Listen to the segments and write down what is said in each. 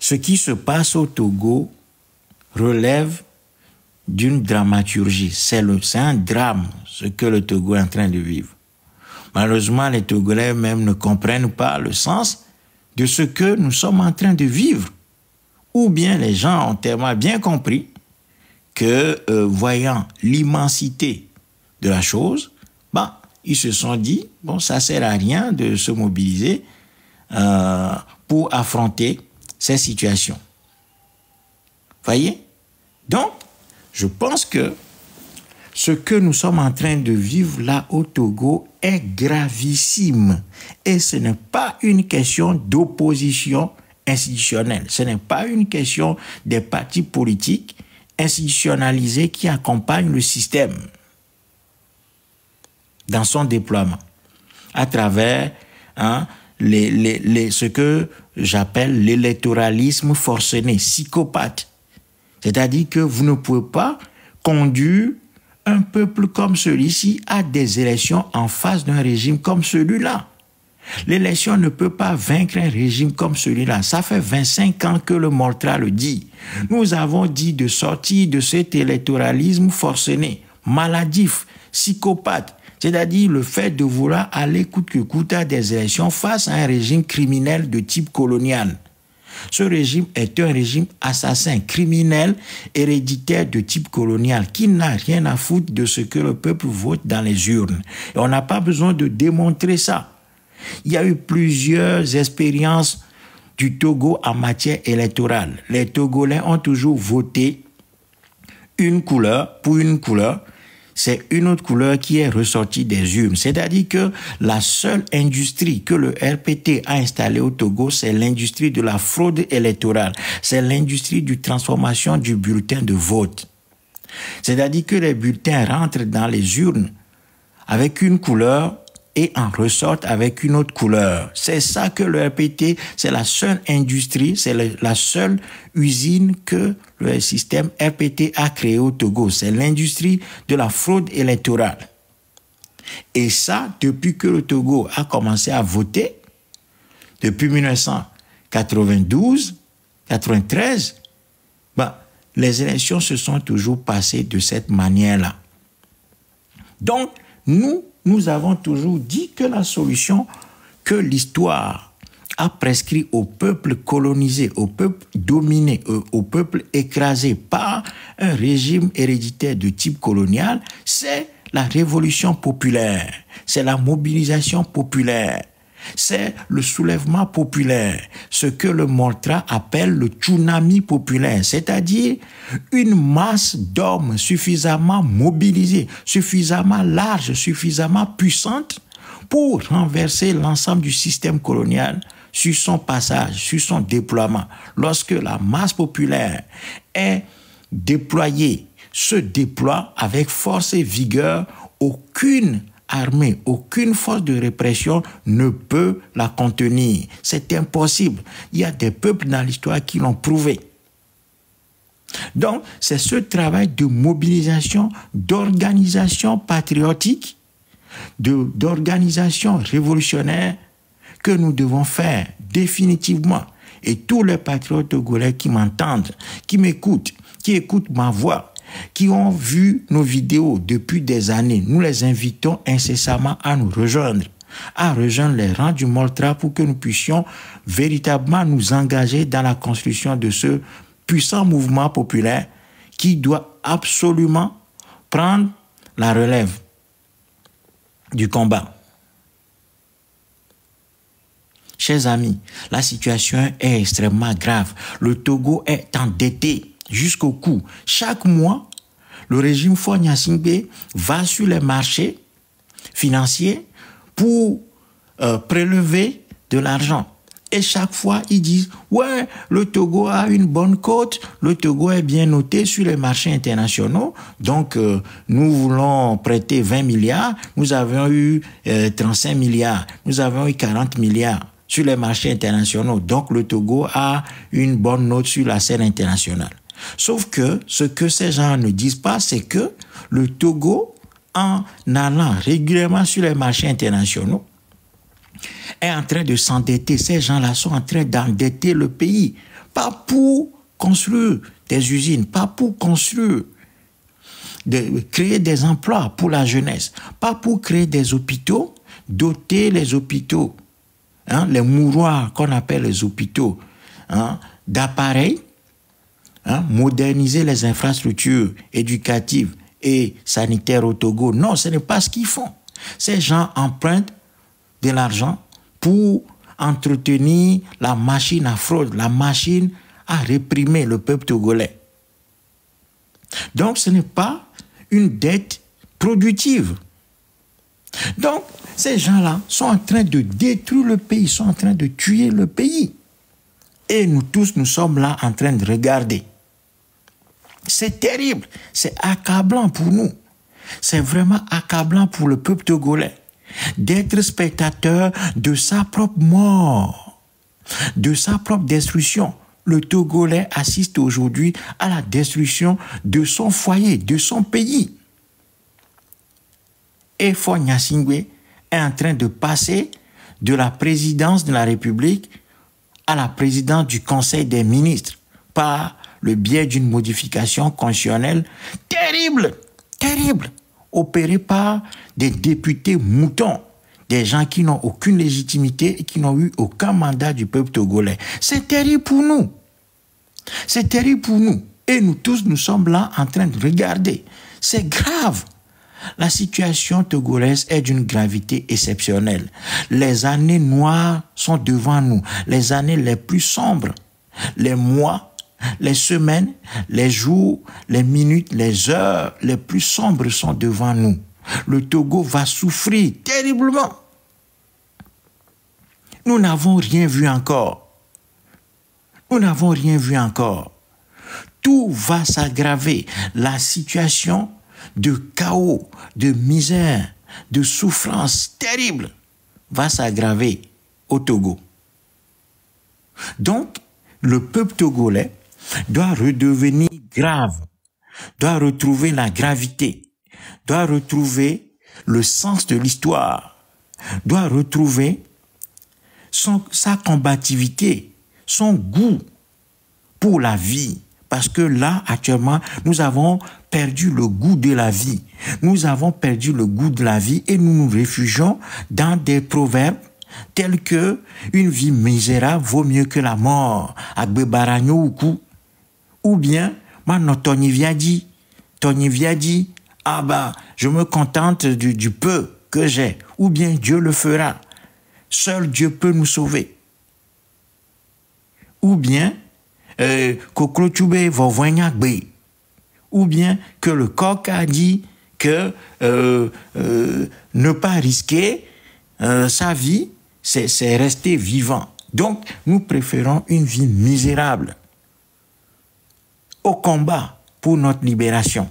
ce qui se passe au Togo relève d'une dramaturgie. C'est un drame, ce que le Togo est en train de vivre. Malheureusement, les Togolais eux-mêmes ne comprennent pas le sens de ce que nous sommes en train de vivre. Ou bien les gens ont tellement bien compris que, voyant l'immensité de la chose, ils se sont dit, bon, ça ne sert à rien de se mobiliser pour affronter ces situations. Voyez? Donc, je pense que ce que nous sommes en train de vivre là au Togo est gravissime. Et ce n'est pas une question d'opposition institutionnelle. Ce n'est pas une question des partis politiques institutionnalisés qui accompagnent le système dans son déploiement à travers ce que j'appelle l'électoralisme forcené, psychopathe. C'est-à-dire que vous ne pouvez pas conduire un peuple comme celui-ci à des élections en face d'un régime comme celui-là. L'élection ne peut pas vaincre un régime comme celui-là. Ça fait 25 ans que le Moltra le dit. Nous avons dit de sortir de cet électoralisme forcené, maladif, psychopathe. C'est-à-dire le fait de vouloir aller coûte que coûte à des élections face à un régime criminel de type colonial. Ce régime est un régime assassin, criminel, héréditaire de type colonial, qui n'a rien à foutre de ce que le peuple vote dans les urnes. Et on n'a pas besoin de démontrer ça. Il y a eu plusieurs expériences du Togo en matière électorale. Les Togolais ont toujours voté une couleur pour une couleur. C'est une autre couleur qui est ressortie des urnes. C'est-à-dire que la seule industrie que le RPT a installée au Togo, c'est l'industrie de la fraude électorale. C'est l'industrie de transformation du bulletin de vote. C'est-à-dire que les bulletins rentrent dans les urnes avec une couleur et en ressortent avec une autre couleur. C'est ça que le RPT, c'est la seule industrie, c'est la seule usine que le système RPT a créé au Togo. C'est l'industrie de la fraude électorale. Et ça, depuis que le Togo a commencé à voter, depuis 1992, 93, les élections se sont toujours passées de cette manière-là. Donc, nous avons toujours dit que la solution que l'histoire a prescrit au peuple colonisé, au peuple dominé, au peuple écrasé par un régime héréditaire de type colonial, c'est la révolution populaire, c'est la mobilisation populaire, c'est le soulèvement populaire, ce que le Moltra appelle le tsunami populaire, c'est-à-dire une masse d'hommes suffisamment mobilisés, suffisamment large, suffisamment puissante pour renverser l'ensemble du système colonial sur son passage, sur son déploiement. Lorsque la masse populaire est déployée, se déploie avec force et vigueur, aucune armée, aucune force de répression ne peut la contenir. C'est impossible. Il y a des peuples dans l'histoire qui l'ont prouvé. Donc, c'est ce travail de mobilisation, d'organisation patriotique, d'organisation révolutionnaire que nous devons faire définitivement. Et tous les patriotes togolais qui m'entendent, qui m'écoutent, qui écoutent ma voix, qui ont vu nos vidéos depuis des années, nous les invitons incessamment à nous rejoindre, à rejoindre les rangs du Moltra pour que nous puissions véritablement nous engager dans la construction de ce puissant mouvement populaire qui doit absolument prendre la relève du combat. Chers amis, la situation est extrêmement grave. Le Togo est endetté jusqu'au cou. Chaque mois, le régime Faure Gnassingbé va sur les marchés financiers pour prélever de l'argent. Et chaque fois, ils disent, ouais, le Togo a une bonne cote, le Togo est bien noté sur les marchés internationaux, donc nous voulons prêter 20 milliards, nous avons eu 35 milliards, nous avons eu 40 milliards sur les marchés internationaux, donc le Togo a une bonne note sur la scène internationale. Sauf que ce que ces gens ne disent pas, c'est que le Togo, en allant régulièrement sur les marchés internationaux, est en train de s'endetter. Ces gens-là sont en train d'endetter le pays pas pour construire des usines, pas pour construire, créer des emplois pour la jeunesse, pas pour créer des hôpitaux, doter les hôpitaux, hein, les mouroirs qu'on appelle les hôpitaux, hein, d'appareils, hein, moderniser les infrastructures éducatives et sanitaires au Togo. Non, ce n'est pas ce qu'ils font. Ces gens empruntent de l'argent pour entretenir la machine à fraude, la machine à réprimer le peuple togolais. Donc, ce n'est pas une dette productive. Donc, ces gens-là sont en train de détruire le pays, sont en train de tuer le pays. Et nous tous, nous sommes là en train de regarder. C'est terrible, c'est accablant pour nous. C'est vraiment accablant pour le peuple togolais d'être spectateur de sa propre mort, de sa propre destruction. Le Togolais assiste aujourd'hui à la destruction de son foyer, de son pays. Et Faure Gnassingbé est en train de passer de la présidence de la République à la présidence du Conseil des ministres par le biais d'une modification constitutionnelle terrible, terrible, opérée par des députés moutons, des gens qui n'ont aucune légitimité et qui n'ont eu aucun mandat du peuple togolais. C'est terrible pour nous. C'est terrible pour nous. Et nous tous, nous sommes là en train de regarder. C'est grave. La situation togolaise est d'une gravité exceptionnelle. Les années noires sont devant nous, les années les plus sombres, les mois, les semaines, les jours, les minutes, les heures les plus sombres sont devant nous. Le Togo va souffrir terriblement. Nous n'avons rien vu encore. Nous n'avons rien vu encore. Tout va s'aggraver. La situation de chaos, de misère, de souffrance terrible va s'aggraver au Togo. Donc, le peuple togolais doit redevenir grave, doit retrouver la gravité, doit retrouver le sens de l'histoire, doit retrouver sa combativité, son goût pour la vie. Parce que là, actuellement, nous avons perdu le goût de la vie. Nous avons perdu le goût de la vie et nous nous réfugions dans des proverbes tels que « une vie misérable vaut mieux que la mort » ou bien « Mano Tony Viadi, ah bah, je me contente du peu que j'ai » ou bien « Dieu le fera, seul Dieu peut nous sauver » ou bien ou bien que le coq a dit que ne pas risquer sa vie, c'est rester vivant. Donc, nous préférons une vie misérable au combat pour notre libération.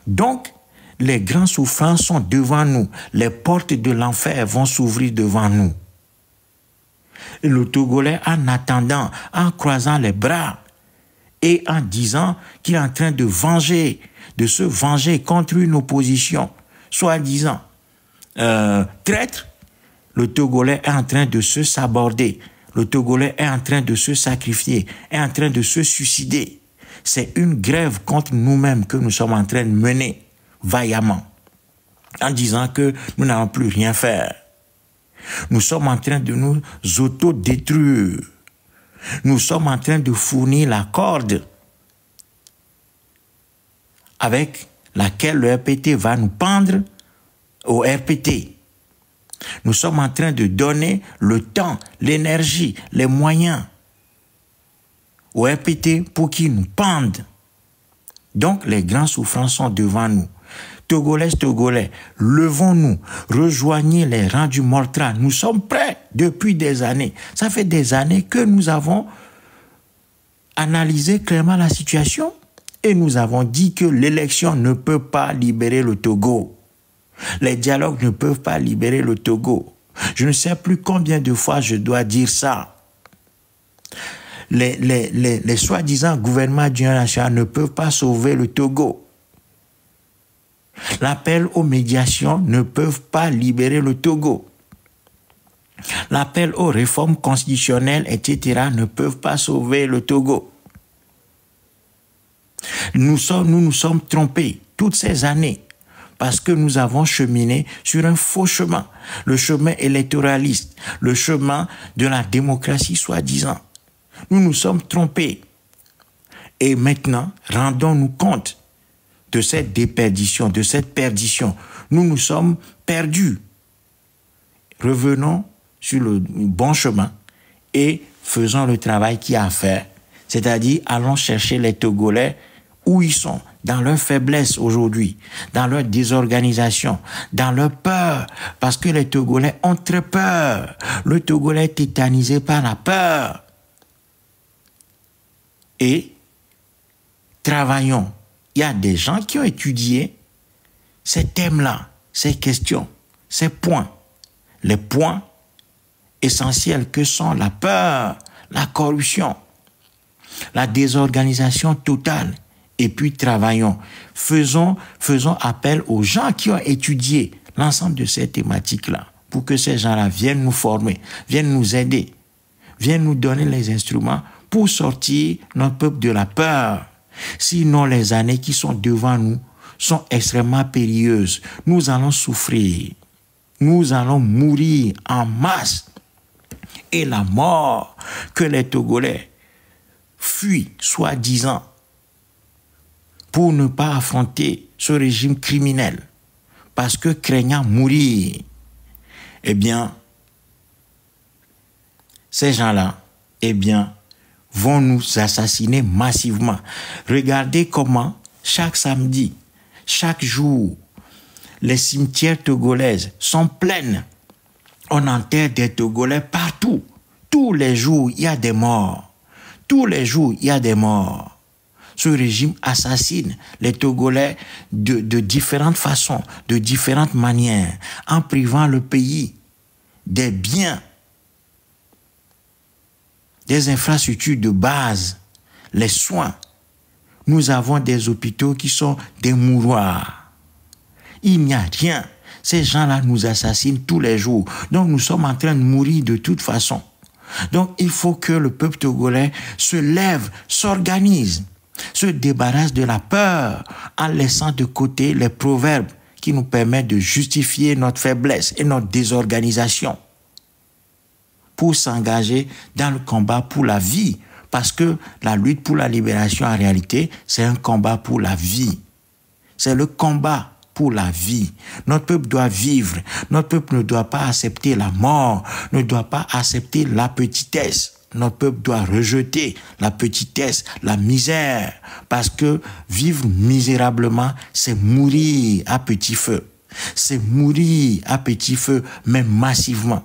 Donc, les grandes souffrances sont devant nous. Les portes de l'enfer vont s'ouvrir devant nous. Et le Togolais, en attendant, en croisant les bras et en disant qu'il est en train de se venger contre une opposition, soi-disant traître, le Togolais est en train de se saborder. Le Togolais est en train de se sacrifier, est en train de se suicider. C'est une grève contre nous-mêmes que nous sommes en train de mener vaillamment, en disant que nous n'allons plus rien faire. Nous sommes en train de nous autodétruire. Nous sommes en train de fournir la corde avec laquelle le RPT va nous pendre au RPT. Nous sommes en train de donner le temps, l'énergie, les moyens au RPT pour qu'ils nous pendent. Donc, les grandes souffrances sont devant nous. Togolais, Togolais, levons-nous, rejoignez les rangs du Mortra. Nous sommes prêts depuis des années. Ça fait des années que nous avons analysé clairement la situation et nous avons dit que l'élection ne peut pas libérer le Togo. Les dialogues ne peuvent pas libérer le Togo. Je ne sais plus combien de fois je dois dire ça. Les soi-disant gouvernements d'union nationale ne peuvent pas sauver le Togo. L'appel aux médiations ne peuvent pas libérer le Togo. L'appel aux réformes constitutionnelles, etc., ne peuvent pas sauver le Togo. Nous nous sommes trompés toutes ces années parce que nous avons cheminé sur un faux chemin, le chemin électoraliste, le chemin de la démocratie soi-disant. Nous nous sommes trompés. Et maintenant, rendons-nous compte de cette déperdition, de cette perdition. Nous nous sommes perdus. Revenons sur le bon chemin et faisons le travail qu'il y a à faire. C'est-à-dire, allons chercher les Togolais où ils sont, dans leur faiblesse aujourd'hui, dans leur désorganisation, dans leur peur, parce que les Togolais ont très peur. Le Togolais est tétanisé par la peur. Et travaillons. Il y a des gens qui ont étudié ces thèmes-là, ces questions, ces points. Les points essentiels que sont la peur, la corruption, la désorganisation totale. Et puis travaillons. Faisons appel aux gens qui ont étudié l'ensemble de ces thématiques-là pour que ces gens-là viennent nous former, viennent nous aider, viennent nous donner les instruments pour sortir notre peuple de la peur. Sinon, les années qui sont devant nous sont extrêmement périlleuses. Nous allons souffrir. Nous allons mourir en masse. Et la mort que les Togolais fuient, soi-disant, pour ne pas affronter ce régime criminel, parce que craignant mourir, eh bien, ces gens-là, eh bien, vont nous assassiner massivement. Regardez comment, chaque samedi, chaque jour, les cimetières togolaises sont pleines. On enterre des Togolais partout. Tous les jours, il y a des morts. Tous les jours, il y a des morts. Ce régime assassine les Togolais de différentes façons, de différentes manières, en privant le pays des biens, des infrastructures de base, les soins. Nous avons des hôpitaux qui sont des mouroirs. Il n'y a rien. Ces gens-là nous assassinent tous les jours. Donc nous sommes en train de mourir de toute façon. Donc il faut que le peuple togolais se lève, s'organise, se débarrasse de la peur en laissant de côté les proverbes qui nous permettent de justifier notre faiblesse et notre désorganisation pour s'engager dans le combat pour la vie. Parce que la lutte pour la libération, en réalité, c'est un combat pour la vie. C'est le combat pour la vie. Notre peuple doit vivre. Notre peuple ne doit pas accepter la mort, ne doit pas accepter la petitesse. Notre peuple doit rejeter la petitesse, la misère, parce que vivre misérablement, c'est mourir à petit feu. C'est mourir à petit feu, mais massivement.